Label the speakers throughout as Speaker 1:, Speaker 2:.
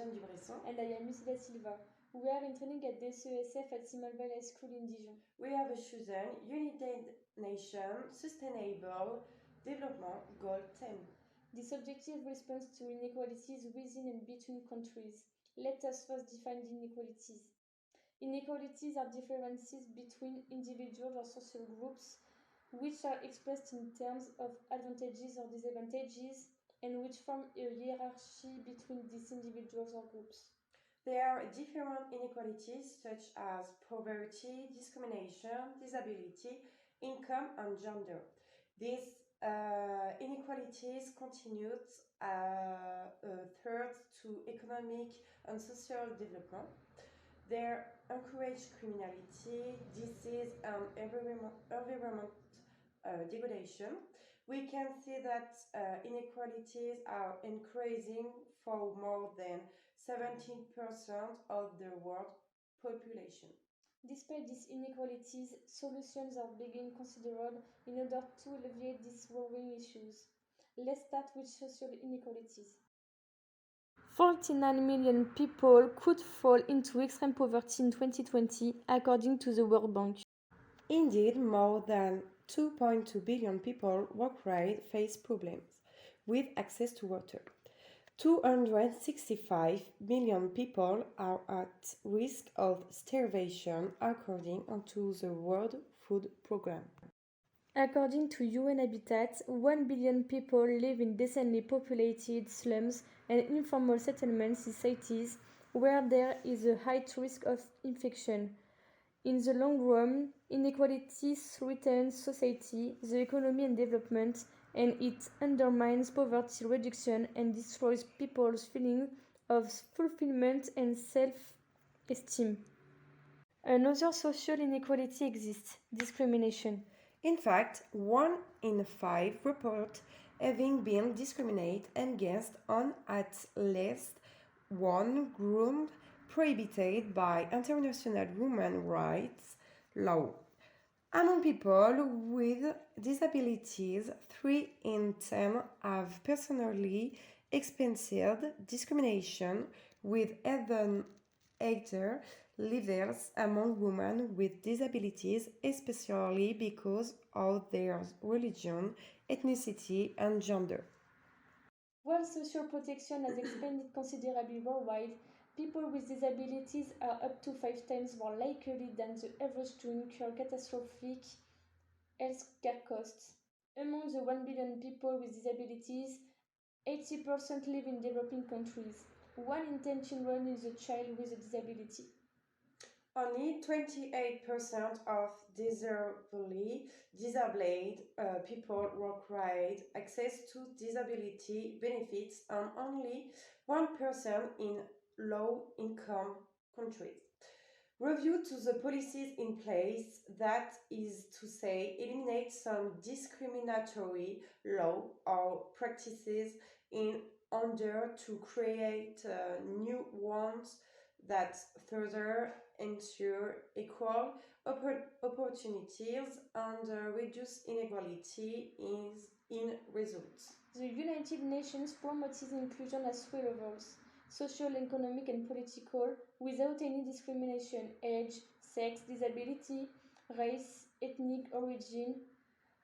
Speaker 1: Jeanne Lucie.
Speaker 2: And I am Lucie da Silva. We are in training at the CESF at Simulville High School in Dijon.
Speaker 1: We have chosen United Nations Sustainable Development Goal 10.
Speaker 2: This objective responds to inequalities within and between countries. Let us first define the inequalities. Inequalities are differences between individuals or social groups which are expressed in terms of advantages or disadvantages and which form a hierarchy between these individuals or groups.
Speaker 1: There are different inequalities such as poverty, discrimination, disability, income, and gender. These inequalities contribute a threat to economic and social development. They encourage criminality, disease, and environment degradation. We can see that inequalities are increasing for more than 17% of the world population.
Speaker 2: Despite these inequalities, solutions are being considered in order to alleviate these worrying issues. Let's start with social inequalities. 49 million people could fall into extreme poverty in 2020, according to the World Bank.
Speaker 1: Indeed, more than 2.2 billion people worldwide face problems with access to water. 265 million people are at risk of starvation, according to the World Food Programme.
Speaker 2: According to UN Habitat, 1 billion people live in densely populated slums and informal settlements in cities where there is a high risk of infection. In the long run, inequality threatens society, the economy and development, and it undermines poverty reduction and destroys people's feeling of fulfillment and self-esteem. Another social inequality exists: discrimination.
Speaker 1: In fact, 1 in 5 report having been discriminated against on at least one ground prohibited by international human rights law. Among people with disabilities, 3 in 10 have personally experienced discrimination, with even higher levels among women with disabilities, especially because of their religion, ethnicity, and gender.
Speaker 2: While social protection has expanded considerably worldwide, people with disabilities are up to 5 times more likely than the average to incur catastrophic healthcare costs. Among the 1 billion people with disabilities, 80% live in developing countries. 1 in 10 children is a child with a disability.
Speaker 1: Only 28% of disabled people worldwide access to disability benefits, and only 1% in low-income countries. Review to the policies in place, that is to say, eliminate some discriminatory law or practices in order to create new ones that further ensure equal opportunities and reduce inequality in results.
Speaker 2: The United Nations promotes inclusion at 3 levels: social, economic, and political, without any discrimination: age, sex, disability, race, ethnic origin,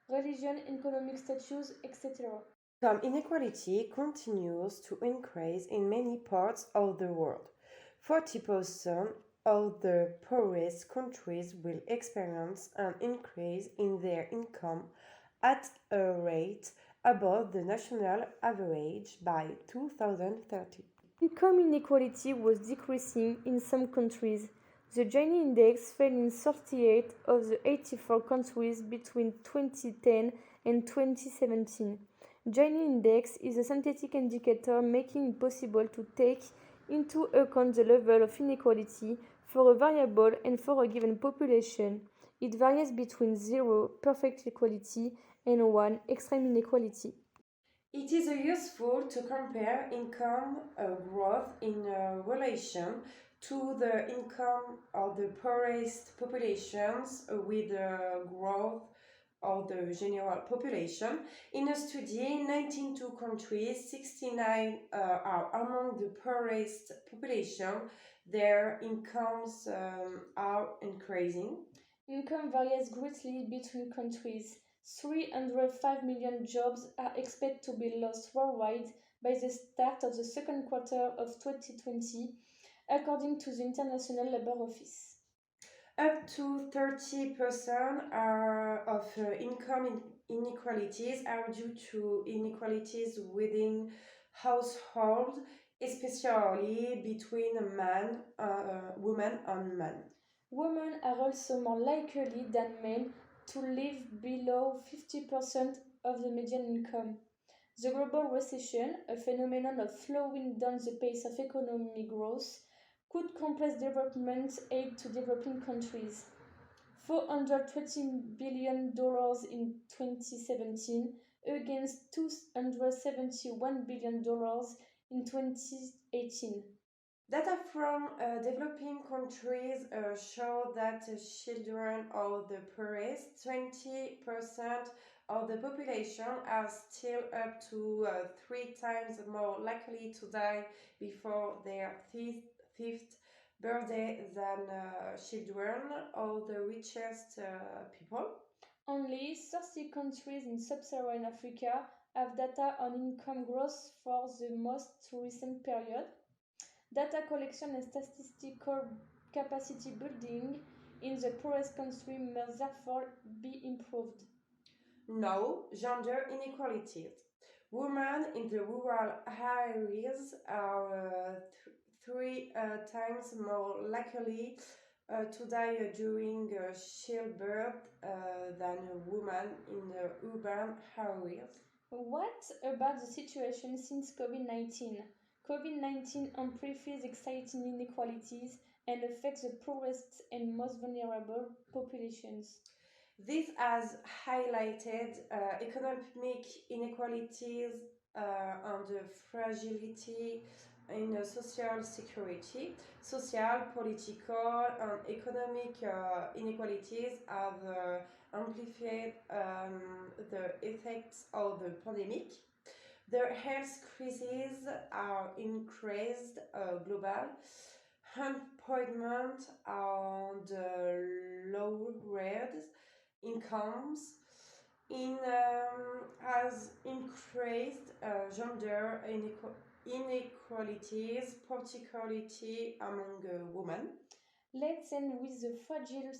Speaker 2: religion, economic status, etc.
Speaker 1: Income inequality continues to increase in many parts of the world. 40% of the poorest countries will experience an increase in their income at a rate above the national average by 2030.
Speaker 2: Income inequality was decreasing in some countries. The Jeanne index fell in 38 of the 84 countries between 2010 and 2017. Jeanne index is a synthetic indicator making it possible to take into account the level of inequality for a variable and for a given population. It varies between 0, perfect equality, and 1, extreme inequality.
Speaker 1: It is useful to compare income growth in relation to the income of the poorest populations with the growth of the general population. In a study, 92 countries, 69 are among the poorest population. Their incomes are increasing.
Speaker 2: Income varies greatly between countries. 305 million jobs are expected to be lost worldwide by the start of the second quarter of 2020, according to the International Labour Office.
Speaker 1: Up to 30% of income inequalities are due to inequalities within household, especially between women and men.
Speaker 2: Women are also more likely than men to live below 50% of the median income. The global recession, a phenomenon of slowing down the pace of economic growth, could compress development aid to developing countries. $420 billion in 2017 against $271 billion in 2018.
Speaker 1: Data from developing countries show that children of the poorest, 20% of the population, are still up to 3 times more likely to die before their fifth birthday than children of the richest people.
Speaker 2: Only 30 countries in sub-Saharan Africa have data on income growth for the most recent period. Data collection and statistical capacity building in the poorest country must therefore be improved.
Speaker 1: No, gender inequalities. Women in the rural areas are 3 times more likely to die during childbirth than women in the urban areas.
Speaker 2: What about the situation since COVID-19? COVID-19 amplifies exciting inequalities and affects the poorest and most vulnerable populations.
Speaker 1: This has highlighted economic inequalities and the fragility in social security. Social, political, and economic inequalities have amplified the effects of the pandemic. The health crises are increased global unemployment and lowered incomes has increased gender inequalities, particularly among women.
Speaker 2: Let's end with the fragile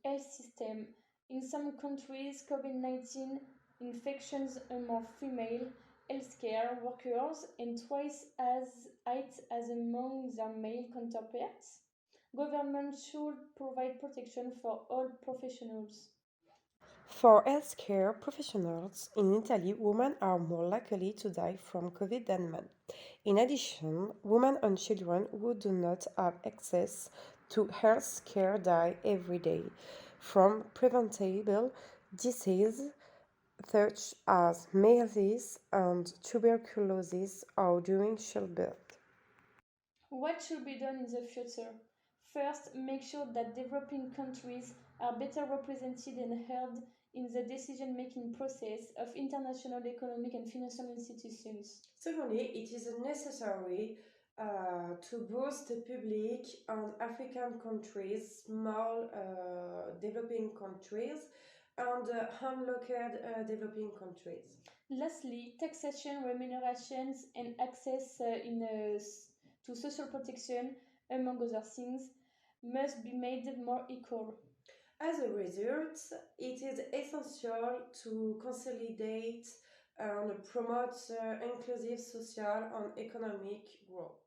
Speaker 2: health system. In some countries, COVID-19 infections among female healthcare workers and twice as high as among their male counterparts. Governments should provide protection for all professionals.
Speaker 1: For healthcare professionals in Italy, women are more likely to die from COVID than men. In addition, women and children who do not have access to health care die every day from preventable diseases such as measles and tuberculosis or during childbirth.
Speaker 2: What should be done in the future? First, make sure that developing countries are better represented and heard in the decision making process of international economic and financial institutions.
Speaker 1: Secondly, it is necessary to boost the public and African countries, small developing countries, and unlocked developing countries.
Speaker 2: Lastly, taxation, remunerations, and access to social protection, among other things, must be made more equal.
Speaker 1: As a result, it is essential to consolidate and promote inclusive social and economic growth.